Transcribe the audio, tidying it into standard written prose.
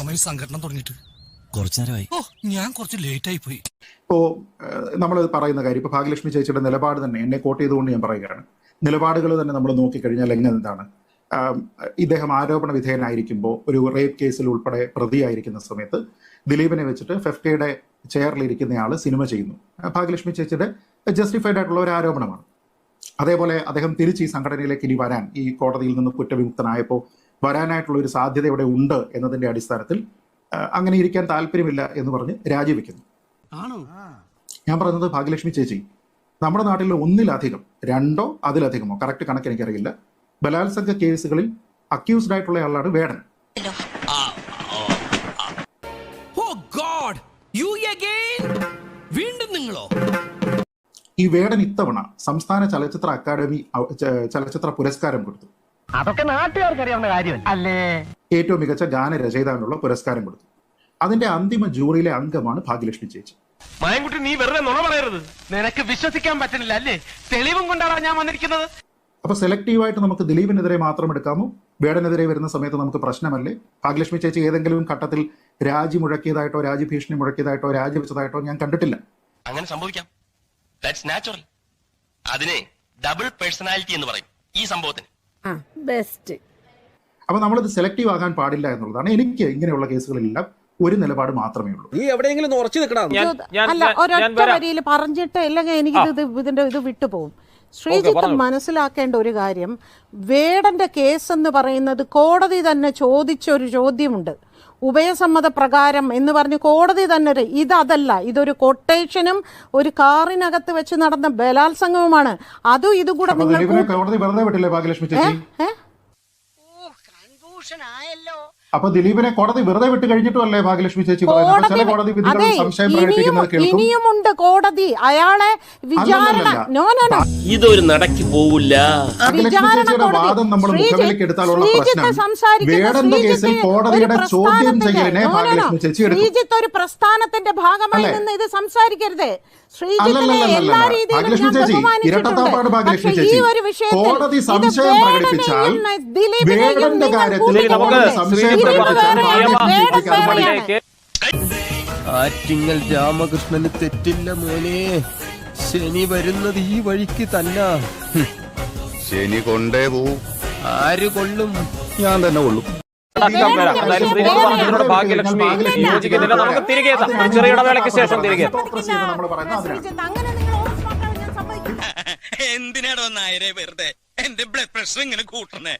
സമയം സംഘടന തുടങ്ങിയിട്ട് കുറച്ചു നേരമായി. ഞാൻ കുറച്ച് ലേറ്റ് ആയി പോയി. ഇപ്പോ നമ്മൾ പറയുന്ന കാര്യം ഇപ്പൊ ഭാഗ്യലക്ഷ്മി ചേച്ചിയുടെ നിലപാട് തന്നെ എന്നെ കോട്ട് ചെയ്തുകൊണ്ട് ഞാൻ പറയുകയാണ്. നിലപാടുകൾ തന്നെ നമ്മൾ നോക്കിക്കഴിഞ്ഞാൽ എന്താണ് ഇദ്ദേഹം ആരോപണ വിധേയനായിരിക്കുമ്പോൾ ഒരു റേപ്പ് കേസിൽ ഉൾപ്പെടെ പ്രതിയായിരിക്കുന്ന സമയത്ത് ദിലീപിനെ വെച്ചിട്ട് ഫെഫ്കയുടെ ചെയറിലിരിക്കുന്നയാൾ സിനിമ ചെയ്യുന്നു. ഭാഗ്യലക്ഷ്മി ചേച്ചിയുടെ ജസ്റ്റിഫൈഡ് ആയിട്ടുള്ള ഒരു ആരോപണമാണ്. അതേപോലെ അദ്ദേഹം തിരിച്ച് ഈ സംഘടനയിലേക്ക് ഇനി വരാൻ, ഈ കോടതിയിൽ നിന്ന് കുറ്റവിമുക്തനായപ്പോൾ വരാനായിട്ടുള്ള ഒരു സാധ്യത ഇവിടെ ഉണ്ട് എന്നതിന്റെ അടിസ്ഥാനത്തിൽ അങ്ങനെ ഇരിക്കാൻ താല്പര്യമില്ല എന്ന് പറഞ്ഞ് രാജിവെക്കുന്നു. ഞാൻ പറയുന്നത് ഭാഗ്യലക്ഷ്മി ചേച്ചി നമ്മുടെ നാട്ടിൽ ഒന്നിലധികം, രണ്ടോ അതിലധികമോ, കറക്റ്റ് കണക്ക് എനിക്കറിയില്ല, ബലാത്സംഗ കേസുകളിൽ അക്യൂസ്ഡ് ആയിട്ടുള്ള ആളാണ് വേടൻ. ഈ വേടൻ ഇത്തവണ സംസ്ഥാന ചലച്ചിത്ര അക്കാദമി ചലച്ചിത്ര പുരസ്കാരം കൊടുത്തു. അതൊക്കെ നാട്ടുകാർക്ക് അറിയാവുന്ന കാര്യമല്ലേ. ഏറ്റവും മികച്ച ഗാനരചയിതാവിനുള്ള പുരസ്കാരം കൊടുത്തു. അതിന്റെ അന്തിമ ജൂറിയിലെ അംഗമാണ് ഭാഗ്യലക്ഷ്മി ചേച്ചി. മായൻകുട്ടി, നീ വെറുതെ നുണ പറയരുത്. നിനക്ക് വിശ്വസിക്കാൻ പറ്റുന്നില്ല അല്ലേ? തെളിവും കൊണ്ടാണ് ഞാൻ വന്നിരിക്കുന്നത്. അപ്പൊ സെലക്റ്റീവായിട്ട് നമുക്ക് ദിലീപിനെതിരെ മാത്രം എടുക്കാമോ? വേടനെതിരെ വരുന്ന സമയത്ത് നമുക്ക് പ്രശ്നമല്ലേ? ഭാഗ്യലക്ഷ്മി ചേച്ചി ഏതെങ്കിലും ഘട്ടത്തിൽ രാജി മുഴക്കിയതായിട്ടോ രാജ്യഭീഷണി മുഴക്കിയതായിട്ടോ രാജിവെച്ചതായിട്ടോ ഞാൻ കണ്ടിട്ടില്ല. അങ്ങനെ സംഭവിക്കാം. That's natural. അതിനെ ഡബിൾ പേഴ്സണാലിറ്റി എന്ന് പറയും ഈ സംഭവത്തിന്. ബെസ്റ്റ്. അപ്പൊ നമ്മളിത് സെലക്റ്റീവ് ആകാൻ പാടില്ല എന്നുള്ളതാണ്. എനിക്ക് ഇങ്ങനെയുള്ള കേസുകളിലെല്ലാം ഒരു നിലപാട് മാത്രമേ ഉള്ളൂ. നീ എവിടെയെങ്കിലും ഉറച്ചു നിൽക്കണം. അല്ല, ഒരൊറ്റ വരിയിൽ പറഞ്ഞിട്ട് അല്ലെങ്കിൽ എനിക്ക് ഇതിന്റെ ഇത് വിട്ടുപോകും. ശ്രീജിത്ത് മനസ്സിലാക്കേണ്ട ഒരു കാര്യം, വേടന്റെ കേസ് എന്ന് പറയുന്നത് കോടതി തന്നെ ചോദിച്ച ഒരു ചോദ്യമുണ്ട്. ഉഭയസമ്മത പ്രകാരം എന്ന് പറഞ്ഞ് കോടതി തന്നെ ഇതല്ല, ഇതൊരു കൊട്ടേഷനും ഒരു കാറിനകത്ത് വെച്ച് നടന്ന ബലാത്സംഗവുമാണ്. അതും ഇതും കൂടെ കോടതി വെറുതെ വിട്ടില്ലേ ഭാഗ്യലക്ഷ്മി ചേച്ചി? അപ്പൊ ദിലീപിനെ കോടതി വെറുതെ വിട്ട് കഴിഞ്ഞിട്ടും അല്ലേ ഭാഗ്യലക്ഷ്മി ചേച്ചി ഇനിയുമുണ്ട് കോടതി അയാളെ വിചാരണ. ഇതൊരു നടക്കി പോവില്ല. ശ്രീജിത്ത് ഒരു പ്രസ്ഥാനത്തിന്റെ ഭാഗമായി നിന്ന് ഇത് സംസാരിക്കരുത്. ശ്രീജിത്തിനെ എല്ലാ രീതിയിലും ഞാൻ ബഹുമാനിച്ചിട്ടുണ്ട്. ഈ ഒരു വിഷയത്തിൽ ദിലീപിനെയും ആറ്റിങ്ങൽ രാമകൃഷ്ണന് തെറ്റില്ല മോനെ. ശനി വരുന്നത് ഈ വഴിക്ക് തന്നെ. ശനി കൊണ്ടേ പോവും. ആര് കൊള്ളും? ഞാൻ തന്നെ കൊള്ളും. ഭാഗ്യലക്ഷ്മി യോജിക്കുന്നില്ല. നമുക്ക് തിരികെ ചെറിയ ഇടവേളയ്ക്ക് ശേഷം തിരികെ. എന്തിനാടോ നായരെ വെറുതെ എന്റെ ബ്ലഡ് പ്രഷർ ഇങ്ങനെ കൂട്ടണേ?